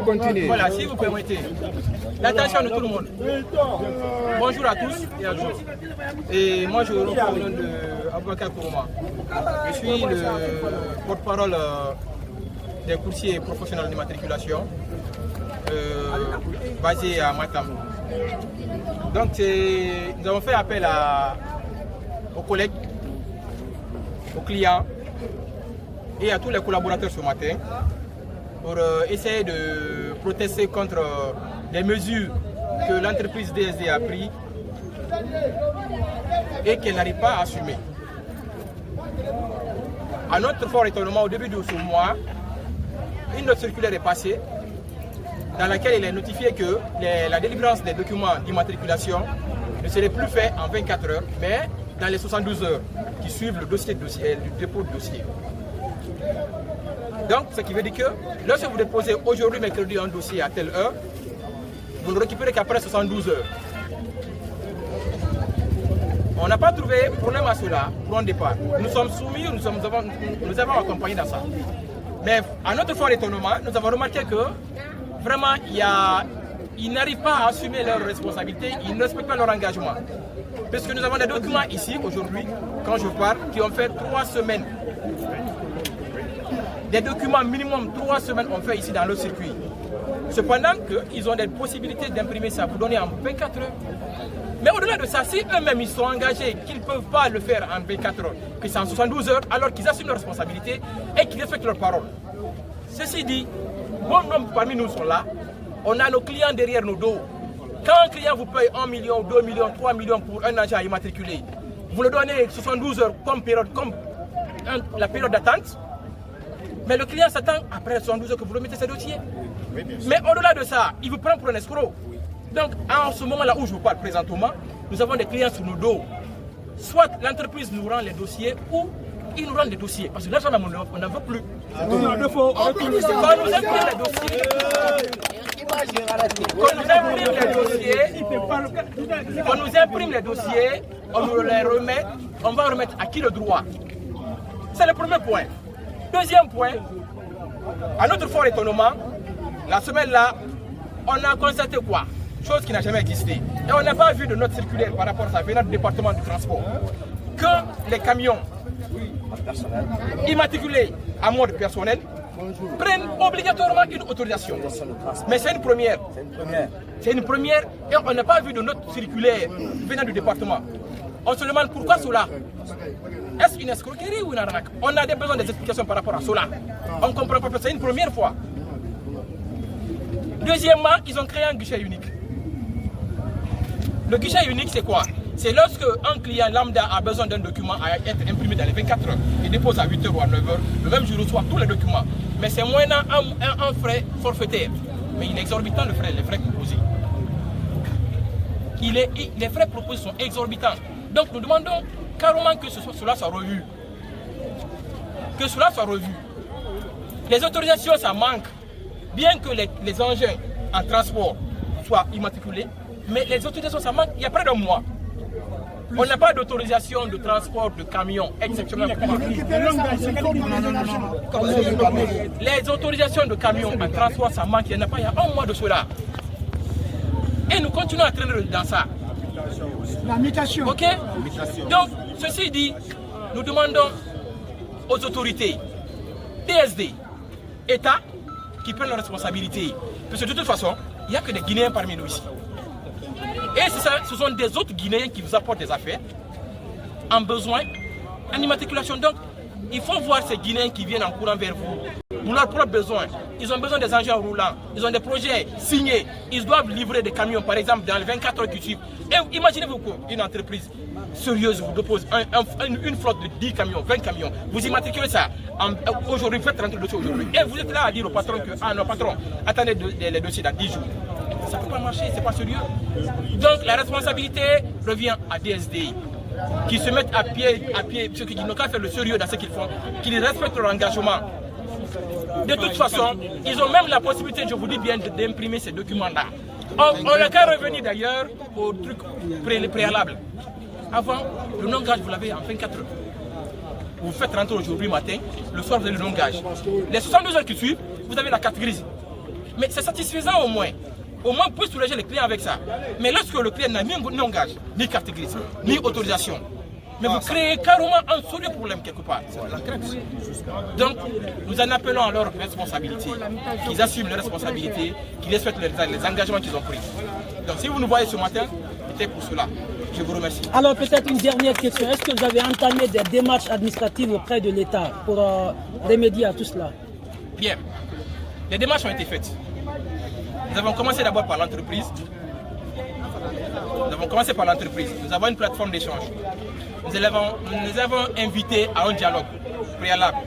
Continuez. Voilà, si vous permettez. L'attention de tout le monde. Bonjour à tous et à tous. Et moi, je reprends au nom de Aboubakar Kourouma. Je suis le porte-parole des coursiers professionnels d'immatriculation basé à Matam. Donc, nous avons fait appel aux collègues, aux clients et à tous les collaborateurs ce matin pour essayer de protester contre les mesures que l'entreprise DSD a prises et qu'elle n'arrive pas à assumer. À notre fort étonnement, au début de ce mois, une note circulaire est passée dans laquelle il est notifié que la délivrance des documents d'immatriculation ne serait plus faite en 24 heures, mais dans les 72 heures qui suivent le dépôt de dossier. Donc, ce qui veut dire que lorsque vous déposez aujourd'hui, mercredi, un dossier à telle heure, vous ne récupérez qu'après 72 heures. On n'a pas trouvé problème à cela pour un départ. Nous sommes soumis, nous avons accompagné dans ça. Mais à notre fort étonnement, nous avons remarqué que vraiment, ils n'arrivent pas à assumer leurs responsabilités, ils ne respectent pas leur engagement. Parce que nous avons des documents ici, aujourd'hui, quand je parle, qui ont fait 3 semaines. Des documents minimum 3 semaines ont fait ici dans le circuit. Cependant qu'ils ont des possibilités d'imprimer ça pour donner en 24 heures. Mais au-delà de ça, si eux-mêmes ils sont engagés qu'ils ne peuvent pas le faire en 24 heures, que c'est en 72 heures, alors qu'ils assument leurs responsabilités et qu'ils respectent leurs paroles. Ceci dit, bon nombre parmi nous sont là, on a nos clients derrière nos dos. Quand un client vous paye 1 million, 2 millions, 3 millions pour un agent immatriculé, vous le donnez 72 heures comme la période d'attente, mais le client s'attend après 72 heures que vous remettez ses dossiers. Mais au-delà de ça, il vous prend pour un escroc. Donc, en ce moment-là où je vous parle présentement, nous avons des clients sur nos dos. Soit l'entreprise nous rend les dossiers ou ils nous rendent les dossiers. Parce que l'argent, on n'en veut plus. Quand nous imprimons les dossiers, on nous les remet, on va remettre à qui le droit. C'est le premier point. Deuxième point, à notre fort étonnement, la semaine-là, on a constaté quoi? Chose qui n'a jamais existé. Et on n'a pas vu de note circulaire par rapport à ça, venant du département du transport, que les camions immatriculés à mode personnel prennent obligatoirement une autorisation. Mais c'est une première. C'est une première et on n'a pas vu de note circulaire venant du département. On se demande pourquoi cela. Est-ce une escroquerie ou une arnaque? On a besoin des explications par rapport à cela. On ne comprend pas parce que c'est une première fois. Deuxièmement, ils ont créé un guichet unique. Le guichet unique, c'est quoi? C'est lorsque un client lambda a besoin d'un document à être imprimé dans les 24 heures, il dépose à 8 h ou à 9 h, le même jour il reçoit tous les documents. Mais c'est moyennant un frais forfaitaire. Mais il est exorbitant les frais proposés. Les frais proposés sont exorbitants. Donc nous demandons carrément que cela soit revu. Que cela soit revu. Les autorisations, ça manque. Bien que les engins en transport soient immatriculés, mais les autorisations, ça manque il y a près d'un mois. On n'a pas d'autorisation de transport de camions exceptionnellement. Les autorisations de camions en transport, ça manque, il n'y en a pas il y a un mois de cela. Et nous continuons à traîner dans ça. La mutation. Ok? Donc, ceci dit, nous demandons aux autorités, DSD, État, qui prennent leurs responsabilités. Parce que de toute façon, il n'y a que des Guinéens parmi nous ici. Et ce sont des autres Guinéens qui vous apportent des affaires en besoin, en immatriculation. Donc, il faut voir ces Guinéens qui viennent en courant vers vous pour leurs propres besoins. Ils ont besoin des engins roulants, ils ont des projets signés. Ils doivent livrer des camions, par exemple, dans les 24 heures qui suivent. Et imaginez-vous qu'une entreprise sérieuse vous dépose une flotte de 10 camions, 20 camions. Vous immatriculez ça. Aujourd'hui, vous faites rentrer le dossier aujourd'hui. Et vous êtes là à dire au patron que, ah non, patron, attendez les dossiers dans 10 jours. Ça ne peut pas marcher, c'est pas sérieux. Donc la responsabilité revient à DSD, qui se mettent à pied, ceux qui n'ont qu'à faire le sérieux dans ce qu'ils font, qu'ils respectent leur engagement. De toute façon, ils ont même la possibilité, je vous dis bien, d'imprimer ces documents-là. On n'a qu'à revenir d'ailleurs au truc préalable. Avant, le non-gage, vous l'avez en 24 heures. Vous faites rentrer aujourd'hui matin, le soir vous avez le non-gage. Les 72 heures qui suivent, vous avez la carte grise. Mais c'est satisfaisant au moins. Au moins, vous pouvez soulager les clients avec ça. Mais lorsque le client n'a ni engagement, ni carte grise, ni autorisation, mais vous créez carrément un sérieux problème quelque part. C'est la crainte. Donc, nous en appelons à leur responsabilité, qu'ils assument leurs responsabilités, qu'ils respectent les engagements qu'ils ont pris. Donc, si vous nous voyez ce matin, c'était pour cela. Je vous remercie. Alors, peut-être une dernière question. Est-ce que vous avez entamé des démarches administratives auprès de l'État pour remédier à tout cela? Bien. Les démarches ont été faites. Nous avons commencé d'abord par l'entreprise. Nous avons une plateforme d'échange. Nous avons invité à un dialogue préalable.